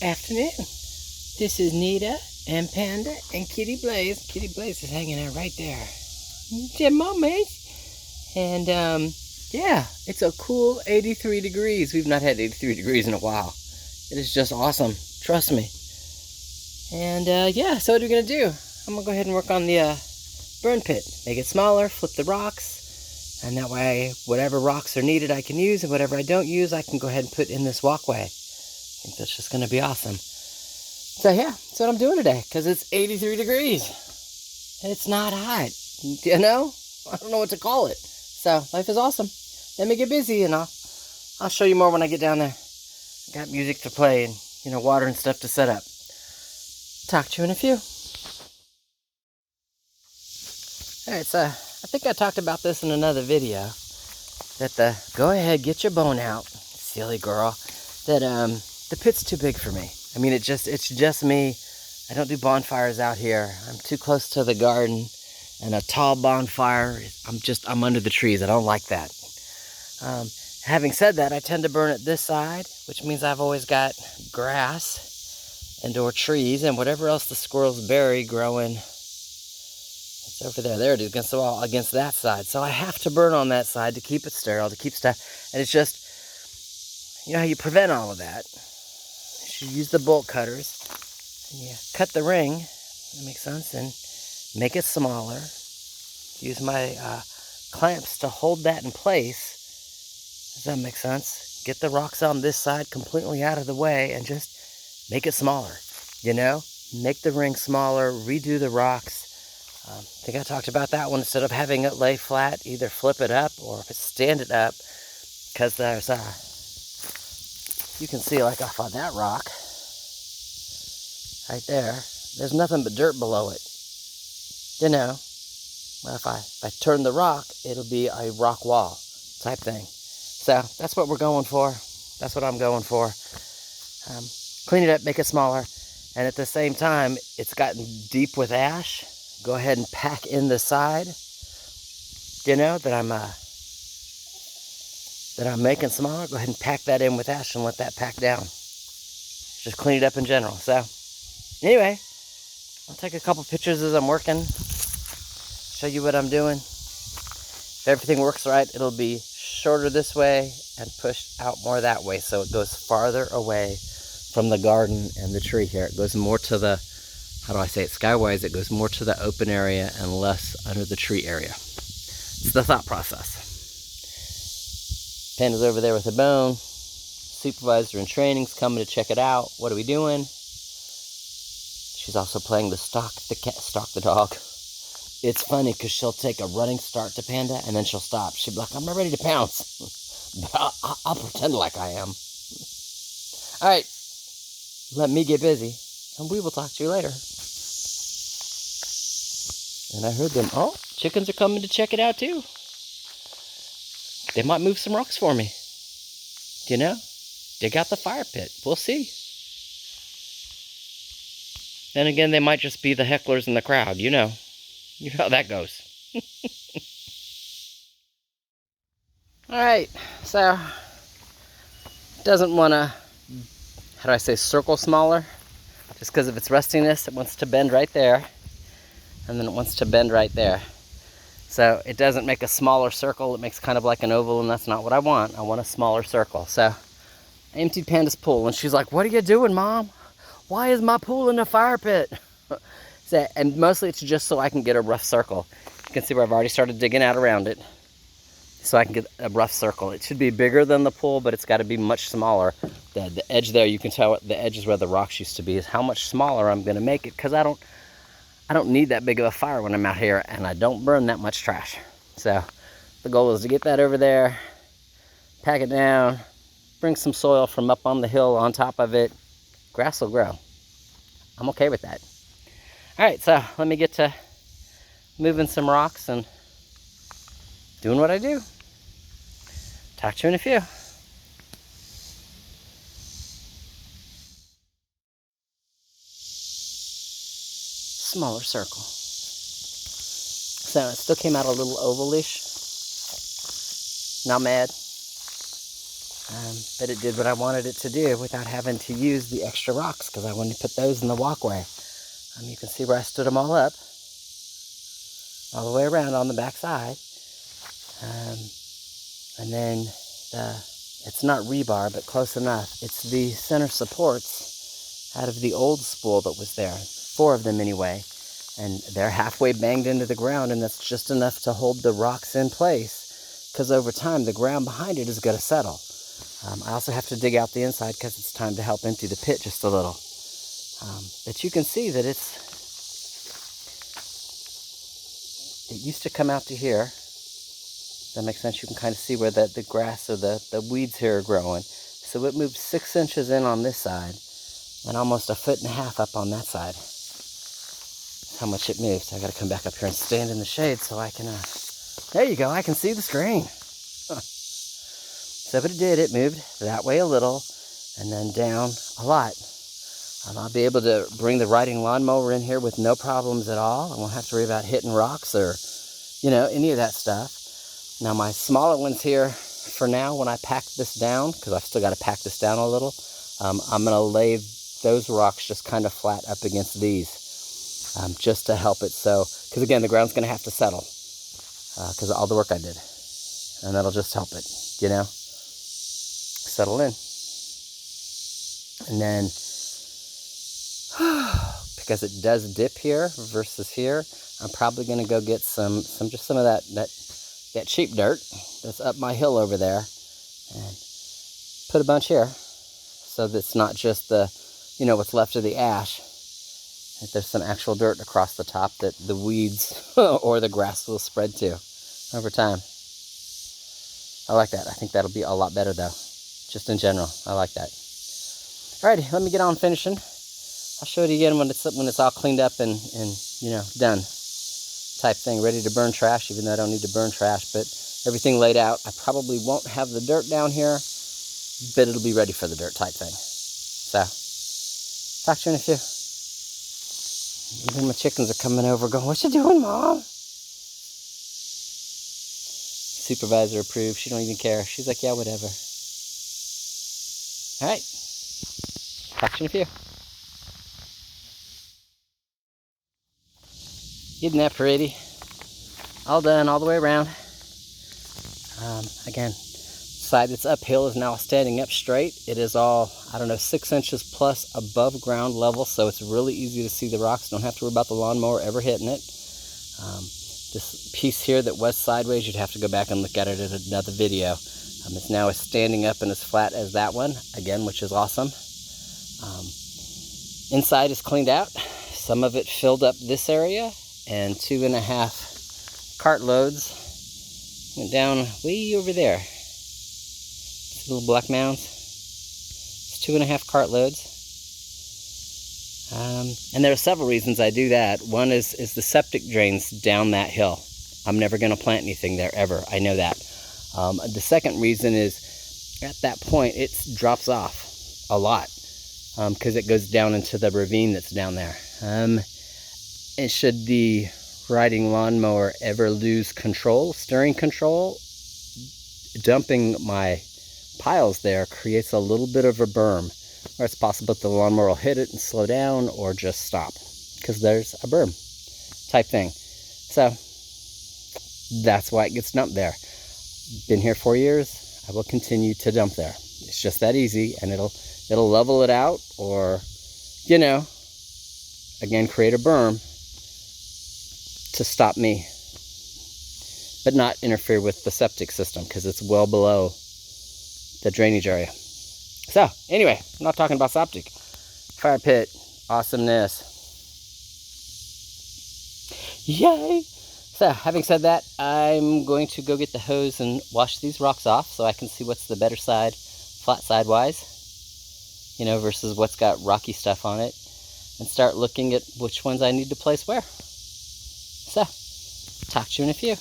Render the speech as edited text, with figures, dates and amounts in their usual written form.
Afternoon. This is Nita and Panda and Kitty Blaze. Kitty Blaze is hanging out right there. Yeah, mommies. And yeah, it's a cool 83 degrees. We've not had 83 degrees in a while. It is just awesome. Trust me. And yeah, so what are we gonna do? I'm gonna go ahead and work on the burn pit. Make it smaller, flip the rocks, and that way whatever rocks are needed I can use, and whatever I don't use I can go ahead and put in this walkway. I think that's just gonna be awesome. So yeah, that's what I'm doing today, because it's 83 degrees. It's not hot, you know? I don't know what to call it. So life is awesome. Let me get busy and I'll show you more when I get down there. I got music to play and, you know, water and stuff to set up. Talk to you in a few. Alright, so I think I talked about this in another video. That go ahead, get your bone out, silly girl. That the pit's too big for me. I mean, it's just me. I don't do bonfires out here. I'm too close to the garden, and a tall bonfire, I'm under the trees. I don't like that. Having said that, I tend to burn it this side, which means I've always got grass and or trees and whatever else the squirrels bury growing. It's over there. There it is against the wall, against that side. So I have to burn on that side to keep it sterile, to keep stuff. And it's just, you know how you prevent all of that? You use the bolt cutters, and you cut the ring, that makes sense, and make it smaller. Use my clamps to hold that in place. Does that make sense? Get the rocks on this side completely out of the way and just make it smaller, you know? Make the ring smaller, redo the rocks. I think I talked about that one. Instead of having it lay flat, either flip it up or stand it up, because there's you can see, like off on that rock, right there, there's nothing but dirt below it. You know, if I turn the rock, it'll be a rock wall type thing. So that's what we're going for. That's what I'm going for. Clean it up, make it smaller, and at the same time, it's gotten deep with ash. Go ahead and pack in the side, you know, that I'm making smaller. Go ahead and pack that in with ash and let that pack down. Just clean it up in general. So anyway, I'll take a couple pictures as I'm working, show you what I'm doing. If everything works right, it'll be shorter this way and pushed out more that way, so it goes farther away from the garden and the tree here. It goes more to the, how do I say it, skywise, it goes more to the open area and less under the tree area. It's the thought process. Panda's over there with a bone. Supervisor in training's coming to check it out. What are we doing? She's also playing the stalk the dog. It's funny because she'll take a running start to Panda and then she'll stop. She'll be like, I'm not ready to pounce. But I'll pretend like I am. All right, let me get busy and we will talk to you later. And I heard them, oh, chickens are coming to check it out too. They might move some rocks for me. You know, dig out the fire pit. We'll see. Then again, they might just be the hecklers in the crowd. You know how that goes. All right, so doesn't want to, how do I say, circle smaller? Just because of its rustiness, it wants to bend right there, and then it wants to bend right there. So it doesn't make a smaller circle, it makes kind of like an oval, and that's not what I want. I want a smaller circle. So I emptied Panda's pool, and she's like, what are you doing, Mom? Why is my pool in a fire pit? So, and mostly it's just so I can get a rough circle. You can see where I've already started digging out around it, so I can get a rough circle. It should be bigger than the pool, but it's got to be much smaller. The edge there, you can tell the edge is where the rocks used to be, is how much smaller I'm going to make it, because I don't need that big of a fire when I'm out here, and I don't burn that much trash. So the goal is to get that over there, pack it down, bring some soil from up on the hill on top of it. Grass will grow. I'm okay with that. All right, so let me get to moving some rocks and doing what I do. Talk to you in a few. Smaller circle. So it still came out a little ovalish. Not mad. But it did what I wanted it to do without having to use the extra rocks, because I wanted to put those in the walkway. You can see where I stood them all up, all the way around on the back side. And then it's not rebar, but close enough. It's the center supports out of the old spool that was there, 4 of them anyway. And they're halfway banged into the ground, and that's just enough to hold the rocks in place, because over time the ground behind it is going to settle. I also have to dig out the inside because it's time to help empty the pit just a little. But you can see that it used to come out to here. That makes sense. You can kind of see where the grass or the weeds here are growing. So it moved 6 inches in on this side and almost 1.5 feet up on that side. That's how much it moved. So I got to come back up here and stand in the shade so I can, there you go, I can see the screen. So but it did, it moved that way a little and then down a lot. I'll be able to bring the riding lawnmower in here with no problems at all. I won't have to worry about hitting rocks or, any of that stuff. Now my smaller ones here, for now, when I pack this down, because I've still got to pack this down a little, I'm going to lay those rocks just kind of flat up against these, just to help it. So, because again, the ground's going to have to settle, because of all the work I did. And that'll just help it, settle in. And then, because it does dip here versus here, I'm probably going to go get some of that cheap dirt that's up my hill over there and put a bunch here, so that it's not just the, what's left of the ash. If there's some actual dirt across the top that the weeds or the grass will spread to over time. I like that. I think that'll be a lot better though. Just in general, I like that. Alrighty, let me get on finishing. I'll show it again when it's all cleaned up and done. Type thing, ready to burn trash, even though I don't need to burn trash, but everything laid out. I probably won't have the dirt down here, but it'll be ready for the dirt type thing. So, talk to you in a few. Even my chickens are coming over going, "What you doing, Mom?" Supervisor approved. She don't even care. She's like, "Yeah, whatever." All right. Talk to you in a few. Isn't that pretty? All done, all the way around. Again, side that's uphill is now standing up straight. It is all, 6 inches plus above ground level, so it's really easy to see the rocks. Don't have to worry about the lawnmower ever hitting it. This piece here that was sideways, you'd have to go back and look at it in another video. It's now standing up and as flat as that one, again, which is awesome. Inside is cleaned out. Some of it filled up this area, and 2.5 cart loads went down way over there. See the little black mounds? It's 2.5 cart loads. And there are several reasons I do that. One is the septic drains down that hill. I'm never going to plant anything there ever. I know that. The second reason is at that point it drops off a lot, because it goes down into the ravine that's down there. And should the riding lawnmower ever lose control, steering control, dumping my piles there creates a little bit of a berm, where it's possible that the lawnmower will hit it and slow down or just stop, because there's a berm type thing. So that's why it gets dumped there. Been here 4 years. I will continue to dump there. It's just that easy, and it'll level it out, or again, create a berm to stop me, but not interfere with the septic system, because it's well below the drainage area. So anyway, I'm not talking about septic. Fire pit, awesomeness. Yay! So having said that, I'm going to go get the hose and wash these rocks off so I can see what's the better side, flat side wise, versus what's got rocky stuff on it, and start looking at which ones I need to place where. So, talk to you in a few.